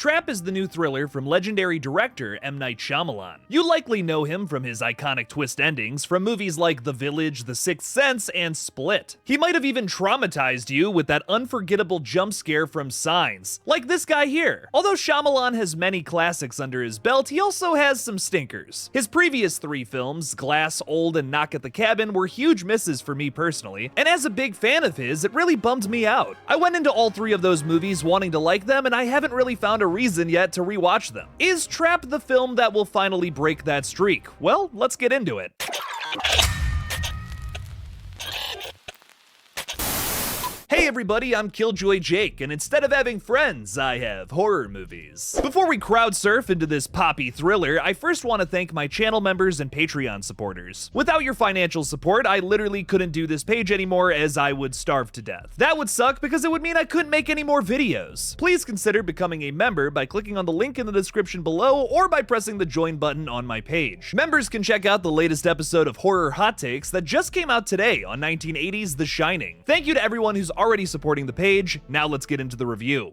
Trap is the new thriller from legendary director M. Night Shyamalan. You likely know him from his iconic twist endings from movies like The Village, The Sixth Sense, and Split. He might have even traumatized you with that unforgettable jump scare from Signs, like this guy here. Although Shyamalan has many classics under his belt, he also has some stinkers. His previous 3 films, Glass, Old, and Knock at the Cabin, were huge misses for me personally, and as a big fan of his, it really bummed me out. I went into all 3 of those movies wanting to like them, and I haven't really found a reason yet to rewatch them. Is Trap the film that will finally break that streak? Well, let's get into it. Hey everybody, I'm Killjoy Jake, and instead of having friends, I have horror movies. Before we crowd surf into this poppy thriller, I first want to thank my channel members and Patreon supporters. Without your financial support, I literally couldn't do this page anymore as I would starve to death. That would suck because it would mean I couldn't make any more videos. Please consider becoming a member by clicking on the link in the description below or by pressing the join button on my page. Members can check out the latest episode of Horror Hot Takes that just came out today on 1980's The Shining. Thank you to everyone who's already supporting the page. Now let's get into the review.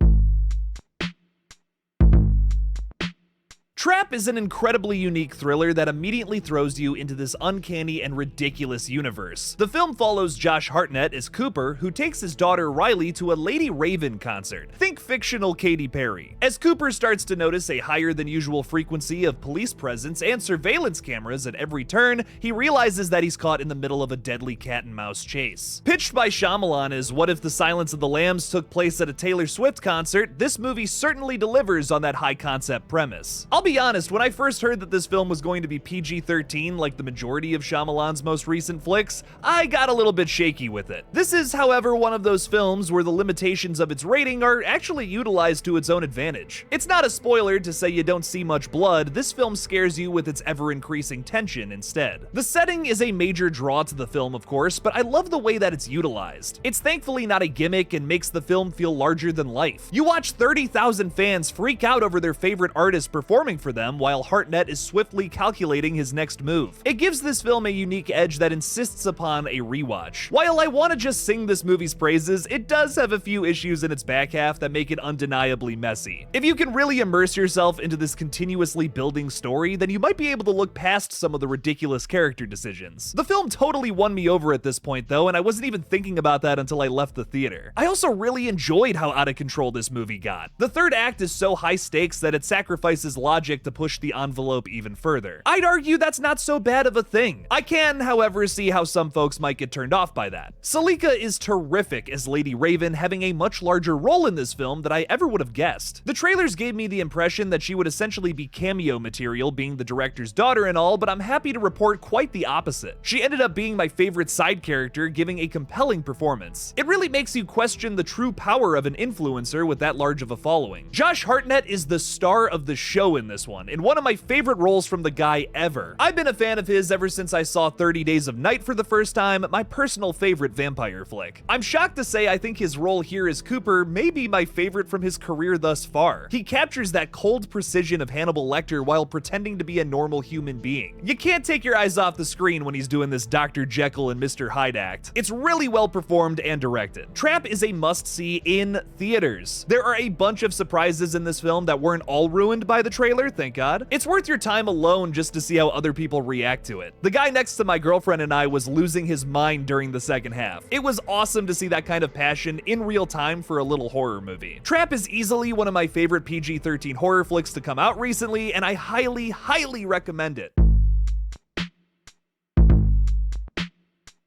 Trap is an incredibly unique thriller that immediately throws you into this uncanny and ridiculous universe. The film follows Josh Hartnett as Cooper, who takes his daughter Riley to a Lady Raven concert. Think fictional Katy Perry. As Cooper starts to notice a higher than usual frequency of police presence and surveillance cameras at every turn, he realizes that he's caught in the middle of a deadly cat and mouse chase. Pitched by Shyamalan as what if the Silence of the Lambs took place at a Taylor Swift concert, this movie certainly delivers on that high concept premise. I'll be honest, when I first heard that this film was going to be PG-13 like the majority of Shyamalan's most recent flicks, I got a little bit shaky with it. This is, however, one of those films where the limitations of its rating are actually utilized to its own advantage. It's not a spoiler to say you don't see much blood, this film scares you with its ever-increasing tension instead. The setting is a major draw to the film, of course, but I love the way that it's utilized. It's thankfully not a gimmick and makes the film feel larger than life. You watch 30,000 fans freak out over their favorite artist performing for them while Hartnett is swiftly calculating his next move. It gives this film a unique edge that insists upon a rewatch. While I want to just sing this movie's praises, it does have a few issues in its back half that make it undeniably messy. If you can really immerse yourself into this continuously building story, then you might be able to look past some of the ridiculous character decisions. The film totally won me over at this point though, and I wasn't even thinking about that until I left the theater. I also really enjoyed how out of control this movie got. The third act is so high stakes that it sacrifices logic to push the envelope even further. I'd argue that's not so bad of a thing. I can, however, see how some folks might get turned off by that. Salika is terrific as Lady Raven, having a much larger role in this film than I ever would have guessed. The trailers gave me the impression that she would essentially be cameo material, being the director's daughter and all, but I'm happy to report quite the opposite. She ended up being my favorite side character, giving a compelling performance. It really makes you question the true power of an influencer with that large of a following. Josh Hartnett is the star of the show in this one, and one of my favorite roles from the guy ever. I've been a fan of his ever since I saw 30 Days of Night for the first time, my personal favorite vampire flick. I'm shocked to say I think his role here as Cooper may be my favorite from his career thus far. He captures that cold precision of Hannibal Lecter while pretending to be a normal human being. You can't take your eyes off the screen when he's doing this Dr. Jekyll and Mr. Hyde act. It's really well performed and directed. Trap is a must-see in theaters. There are a bunch of surprises in this film that weren't all ruined by the trailer, thank God. It's worth your time alone just to see how other people react to it. The guy next to my girlfriend and I was losing his mind during the second half. It was awesome to see that kind of passion in real time for a little horror movie. Trap is easily one of my favorite PG-13 horror flicks to come out recently, and I highly recommend it.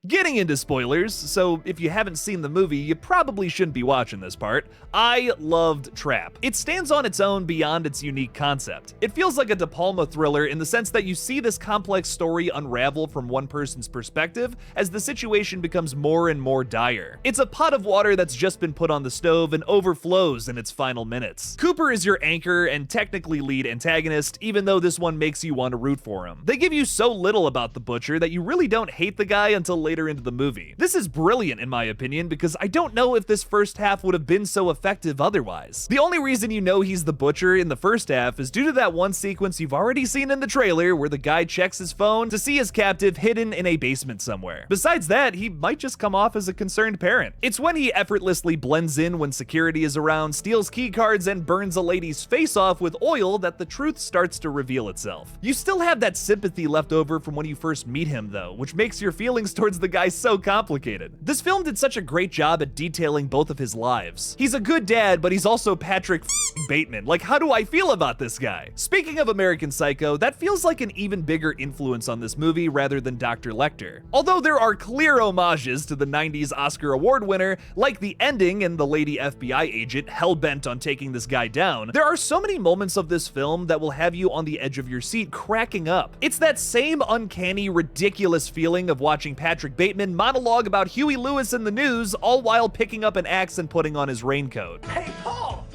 Getting into spoilers, so if you haven't seen the movie, you probably shouldn't be watching this part. I loved Trap. It stands on its own beyond its unique concept. It feels like a De Palma thriller in the sense that you see this complex story unravel from one person's perspective as the situation becomes more and more dire. It's a pot of water that's just been put on the stove and overflows in its final minutes. Cooper is your anchor and technically lead antagonist, even though this one makes you want to root for him. They give you so little about the Butcher that you really don't hate the guy until later later into the movie. This is brilliant in my opinion because I don't know if this first half would have been so effective otherwise. The only reason you know he's the butcher in the first half is due to that one sequence you've already seen in the trailer where the guy checks his phone to see his captive hidden in a basement somewhere. Besides that, he might just come off as a concerned parent. It's when he effortlessly blends in when security is around, steals key cards, and burns a lady's face off with oil that the truth starts to reveal itself. You still have that sympathy left over from when you first meet him though, which makes your feelings towards the guy so complicated. This film did such a great job at detailing both of his lives. He's a good dad, but he's also Patrick Bateman. Like, how do I feel about this guy? Speaking of American Psycho, that feels like an even bigger influence on this movie rather than Dr. Lecter. Although there are clear homages to the 90s Oscar award winner, like the ending and the lady FBI agent hell-bent on taking this guy down, there are so many moments of this film that will have you on the edge of your seat cracking up. It's that same uncanny, ridiculous feeling of watching Patrick Bateman monologue about Huey Lewis in the news, all while picking up an axe and putting on his raincoat. Hey, Paul!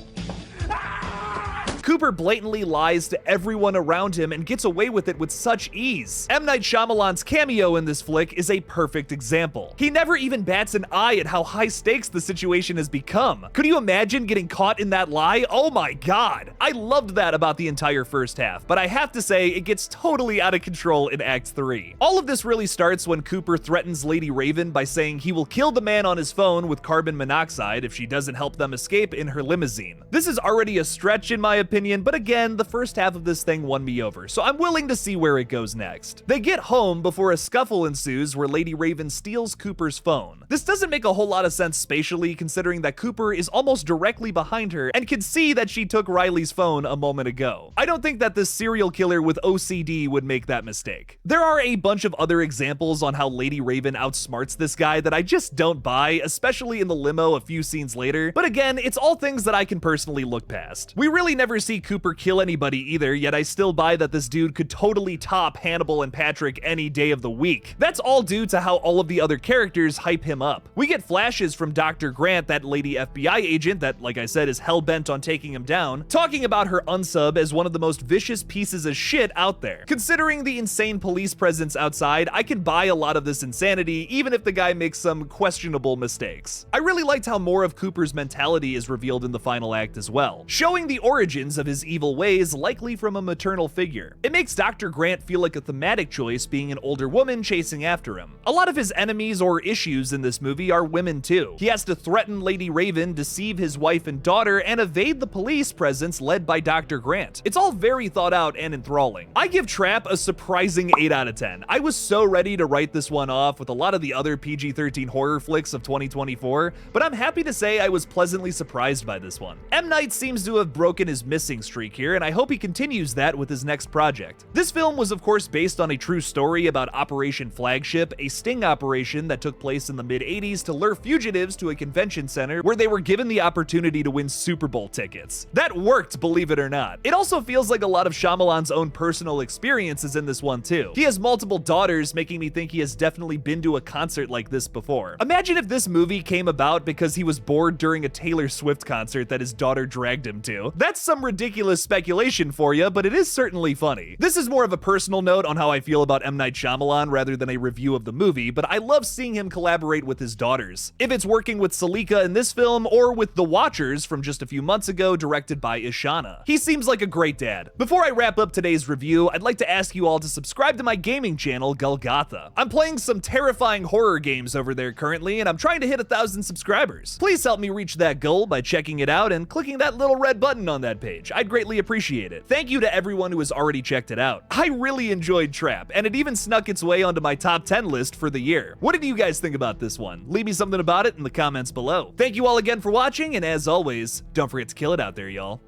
Cooper blatantly lies to everyone around him and gets away with it with such ease. M. Night Shyamalan's cameo in this flick is a perfect example. He never even bats an eye at how high stakes the situation has become. Could you imagine getting caught in that lie? Oh my god! I loved that about the entire first half, but I have to say it gets totally out of control in Act 3. All of this really starts when Cooper threatens Lady Raven by saying he will kill the man on his phone with carbon monoxide if she doesn't help them escape in her limousine. This is already a stretch in my opinion, but again, the first half of this thing won me over, so I'm willing to see where it goes next. They get home before a scuffle ensues where Lady Raven steals Cooper's phone. This doesn't make a whole lot of sense spatially, considering that Cooper is almost directly behind her and can see that she took Riley's phone a moment ago. I don't think that this serial killer with OCD would make that mistake. There are a bunch of other examples on how Lady Raven outsmarts this guy that I just don't buy, especially in the limo a few scenes later, but again, it's all things that I can personally look past. We really never see Cooper kill anybody either, yet I still buy that this dude could totally top Hannibal and Patrick any day of the week. That's all due to how all of the other characters hype him up. We get flashes from Dr. Grant, that lady FBI agent that, like I said, is hell-bent on taking him down, talking about her unsub as one of the most vicious pieces of shit out there. Considering the insane police presence outside, I can buy a lot of this insanity, even if the guy makes some questionable mistakes. I really liked how more of Cooper's mentality is revealed in the final act as well, showing the origins of his evil ways, likely from a maternal figure. It makes Dr. Grant feel like a thematic choice, being an older woman chasing after him. A lot of his enemies or issues in this movie are women too. He has to threaten Lady Raven, deceive his wife and daughter, and evade the police presence led by Dr. Grant. It's all very thought out and enthralling. I give Trap a surprising 8 out of 10. I was so ready to write this one off with a lot of the other PG-13 horror flicks of 2024, but I'm happy to say I was pleasantly surprised by this one. M. Night seems to have broken his missing streak here, and I hope he continues that with his next project. This film was of course based on a true story about Operation Flagship, a sting operation that took place in the mid-80s to lure fugitives to a convention center where they were given the opportunity to win Super Bowl tickets. That worked, believe it or not. It also feels like a lot of Shyamalan's own personal experiences in this one too. He has multiple daughters, making me think he has definitely been to a concert like this before. Imagine if this movie came about because he was bored during a Taylor Swift concert that his daughter dragged him to. That's some ridiculous speculation for you, but it is certainly funny. This is more of a personal note on how I feel about M. Night Shyamalan rather than a review of the movie, but I love seeing him collaborate with his daughters. If it's working with Salika in this film or with The Watchers from just a few months ago directed by Ishana. He seems like a great dad. Before I wrap up today's review, I'd like to ask you all to subscribe to my gaming channel, GullGotha. I'm playing some terrifying horror games over there currently, and I'm trying to hit 1,000 subscribers. Please help me reach that goal by checking it out and clicking that little red button on that page. I'd greatly appreciate it. Thank you to everyone who has already checked it out. I really enjoyed Trap, and it even snuck its way onto my top 10 list for the year. What did you guys think about this one? Leave me something about it in the comments below. Thank you all again for watching, and as always, don't forget to kill it out there, y'all.